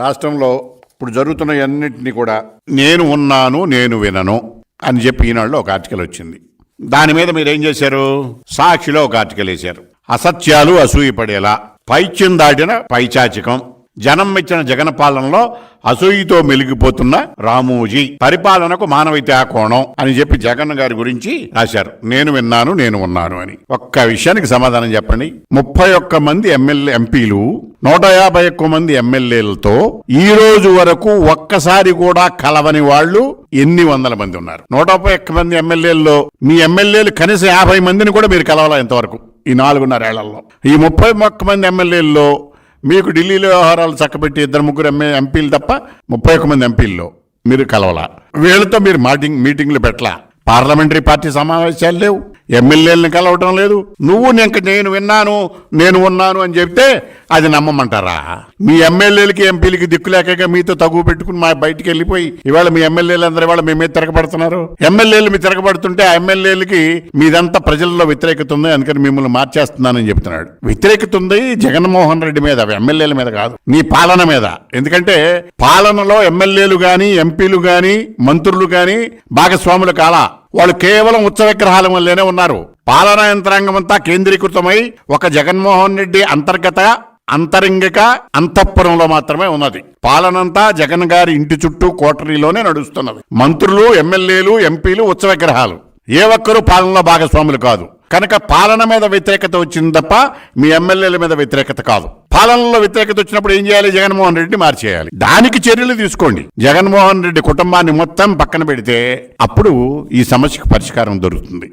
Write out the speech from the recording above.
రాష్ట్రంలో ఇప్పుడు జరుగుతున్నవన్నింటినీ కూడా నేను ఉన్నాను నేను వినను అని చెప్పి ఈనాడులో ఒక ఆర్టికల్ వచ్చింది. దాని మీద మీరు ఏం చేశారు? సాక్షిలో ఒక ఆర్టికల్ వేశారు. అసత్యాలు అసూయపడేలా, పైచ్యం దాటిన పైచాచికం, జనం మెచ్చిన జగన్ పాలనలో అసూయతో మెలిగిపోతున్న రామోజీ, పరిపాలనకు మానవీయతా కోణం అని చెప్పి జగన్ గారి గురించి రాశారు. నేను విన్నాను నేను ఉన్నాను అని. ఒక్క విషయానికి సమాధానం చెప్పండి. 31 మంది ఎంపీలు 151 మంది ఎమ్మెల్యేలతో ఈ రోజు వరకు ఒక్కసారి కూడా కలవని వాళ్ళు ఎన్ని వందల మంది ఉన్నారు? 151 మంది ఎమ్మెల్యేల్లో మీ ఎమ్మెల్యేలు కనీసం 50 మందిని కూడా మీరు కలవాలా ఇంతవరకు ఈ 4.5 ఏళ్లలో? ఈ 31 మంది ఎమ్మెల్యేల్లో మీకు ఢిల్లీలో వ్యవహారాలు చక్కబెట్టి 2-3 ఎంపీలు తప్ప 31 మంది ఎంపీల్లో మీరు కలవలా. వీళ్ళతో మీరు మీటింగ్లు పెట్టలా. పార్లమెంటరీ పార్టీ సమావేశాలు లేవు, ఎమ్మెల్యేలను కలవటం లేదు. నువ్వు నేను విన్నాను నేను ఉన్నాను అని చెప్తే అది నమ్మమంటారా? మీ ఎమ్మెల్యేలకి ఎంపీలకి దిక్కులేక మీతో తగువ పెట్టుకుని మా బయటికి వెళ్ళిపోయి ఇవాళ మీ ఎమ్మెల్యేలు అందరూ ఇవాళ మీ మీద తిరగబడుతున్నారు. ఎమ్మెల్యేలు మీ తిరగబడుతుంటే ఆ ఎమ్మెల్యేలకి మీదంతా ప్రజల్లో వ్యతిరేకత ఉంది, అందుకని మిమ్మల్ని మార్చేస్తున్నానని చెప్తున్నాడు. వ్యతిరేకత ఉంది జగన్మోహన్ రెడ్డి మీద, ఎమ్మెల్యేల మీద కాదు, నీ పాలన మీద. ఎందుకంటే పాలనలో ఎమ్మెల్యేలు గాని ఎంపీలు గాని మంత్రులు గాని భాగస్వాములు కాలా. వాళ్ళు కేవలం ఉత్సవ విగ్రహాల వల్లేనే ఉన్నారు. పాలనా యంత్రాంగం అంతా కేంద్రీకృతమై ఒక జగన్మోహన్ రెడ్డి అంతరంగిక అంతఃపురంలో మాత్రమే ఉన్నది. పాలనంతా జగన్ గారి ఇంటి చుట్టూ కోటరీలోనే నడుస్తున్నది. మంత్రులు ఎమ్మెల్యేలు ఎంపీలు ఉత్సవ విగ్రహాలు, ఏ ఒక్కరూ పాలనలో భాగస్వాములు కాదు. కనుక పాలన మీద వ్యతిరేకత వచ్చింది తప్ప మీ ఎమ్మెల్యేల మీద వ్యతిరేకత కాదు. పాలనలో వ్యతిరేకత వచ్చినప్పుడు ఏం చేయాలి? జగన్మోహన్ రెడ్డిని మార్చేయాలి. దానికి చర్యలు తీసుకోండి. జగన్మోహన్ రెడ్డి కుటుంబాన్ని మొత్తం పక్కన పెడితే అప్పుడు ఈ సమస్యకు పరిష్కారం దొరుకుతుంది.